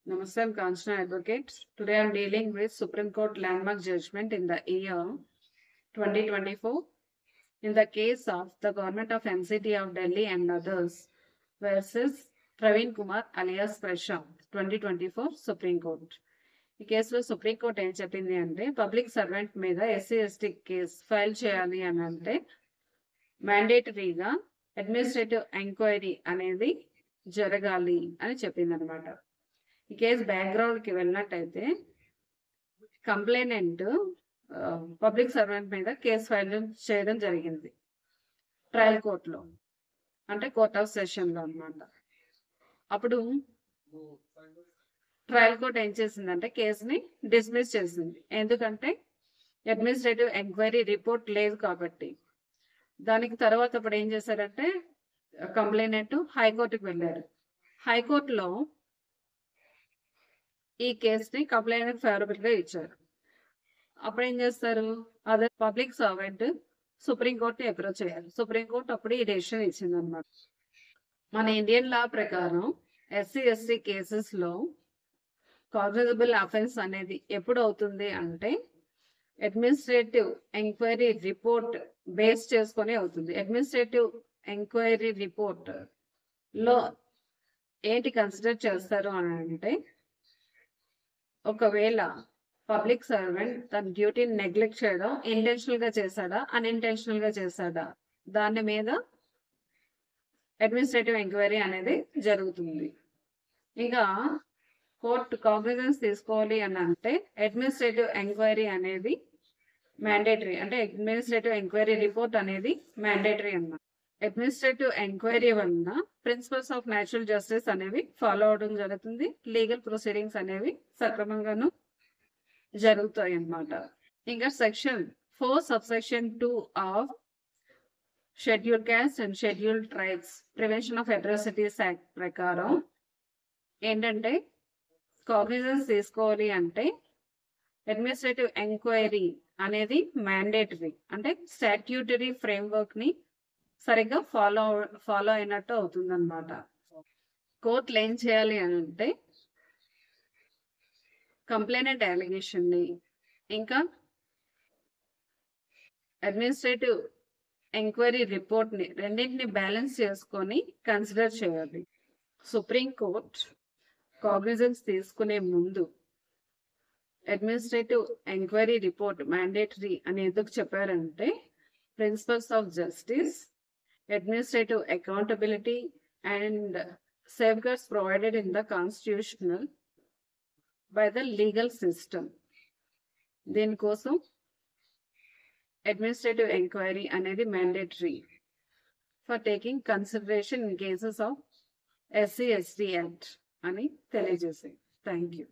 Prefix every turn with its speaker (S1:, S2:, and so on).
S1: Namaste, I'm Kanchana Advocate. Today I'm dealing with Supreme Court landmark judgment in the year 2024 in the case of the government of NCT of Delhi and others versus Praveen Kumar alias Prashant 2024 Supreme Court. ఈ కేసులో supreme court ఏం చెప్పింది అంటే public servant మీద SC ST case file చేయాలి అని అంటే మ్యాండేటరీగా administrative enquiry అనేది జరగాలి అని చెప్పింది అనమాట. ఈ కేసు బ్యాక్గ్రౌండ్కి వెళ్ళినట్టయితే కంప్లైనెంట్ పబ్లిక్ సర్వెంట్ మీద కేసు ఫైల్ చేయడం జరిగింది ట్రయల్ కోర్టులో, అంటే కోర్ట్ ఆఫ్ సెషన్లో అనమాట. అప్పుడు ట్రయల్ కోర్ట్ ఏం చేసిందంటే కేసుని డిస్మిస్ చేసింది. ఎందుకంటే అడ్మినిస్ట్రేటివ్ ఎంక్వైరీ రిపోర్ట్ లేదు కాబట్టి. దానికి తర్వాత ఇప్పుడు ఏం చేశారంటే కంప్లైనెంట్ హైకోర్టుకి వెళ్ళారు. హైకోర్టులో ఈ కేసుని కంప్లైనెంట్ ఫేవరబుల్ గా ఇచ్చారు. అప్పుడు ఏం చేస్తారు, అదే పబ్లిక్ సర్వెంట్ సుప్రీంకోర్టుని అప్రోచ్ చేయాలి. సుప్రీంకోర్టు అప్పుడు ఈ డెసిషన్ ఇచ్చింది అనమాట. మన ఇండియన్ లా ప్రకారం ఎస్సీ ఎస్టీ కేసెస్ లో కాగ్నిజబుల్ అఫెన్స్ అనేది ఎప్పుడు అవుతుంది అంటే అడ్మినిస్ట్రేటివ్ ఎంక్వైరీ రిపోర్ట్ బేస్ చేసుకొని అవుతుంది. అడ్మినిస్ట్రేటివ్ ఎంక్వైరీ రిపోర్ట్ లో ఏంటి కన్సిడర్ చేస్తారు అని అంటే, ఒకవేళ పబ్లిక్ సర్వెంట్ తన డ్యూటీని నెగ్లెక్ట్ చేయడం ఇంటెన్షనల్ గా చేశాడా అన్ఇంటెన్షనల్ గా చేశాడా దాని మీద అడ్మినిస్ట్రేటివ్ ఎంక్వైరీ అనేది జరుగుతుంది. ఇంకా కోర్టు కాగ్నిజెన్స్ తీసుకోవాలి అని అంటే అడ్మినిస్ట్రేటివ్ ఎంక్వైరీ అనేది మ్యాండేటరీ, అంటే అడ్మినిస్ట్రేటివ్ ఎంక్వైరీ రిపోర్ట్ అనేది మ్యాండేటరీ అన్నమాట. అడ్మినిస్ట్రేటివ్ ఎంక్వైరీ వలన ప్రిన్సిపల్స్ ఆఫ్ న్యాచురల్ జస్టిస్ అనేవి ఫాలో అవడం జరుగుతుంది. లీగల్ ప్రొసీడింగ్స్ అనేవి సక్రమంగాను జరుగుతాయి అన్నమాట. ఇంకా section 4 subsection 2 of scheduled caste and scheduled tribes prevention of atrocities act ప్రకారం ఏంటంటే కాగ్నిజెన్స్ తీసుకోవాలి అంటే అడ్మినిస్ట్రేటివ్ ఎంక్వైరీ అనేది మ్యాండేటరీ, అంటే స్టాట్యూటరీ ఫ్రేమ్వర్క్ ని సరిగ్గా ఫాలో అయినట్టు అవుతుంది అనమాట. కోర్టులు ఏం చేయాలి అని అంటే కంప్లైనెంట్ అలిగేషన్ ని ఇంకా అడ్మినిస్ట్రేటివ్ ఎంక్వైరీ రిపోర్ట్ ని రెండింటిని బ్యాలెన్స్ చేసుకొని కన్సిడర్ చేయాలి. సుప్రీం కోర్ట్ కాగ్నిజెన్స్ తీసుకునే ముందు అడ్మినిస్ట్రేటివ్ ఎంక్వైరీ రిపోర్ట్ మ్యాండేటరీ అని ఎందుకు చెప్పారంటే principles of justice, administrative accountability and safeguards provided in the constitutional by the legal system. దీనికోసం అడ్మినిస్ట్రేటివ్ ఎంక్వైరీ అనేది mandatory for taking consideration in cases of SC ST act అని తెలియజేసాయి. Thank you.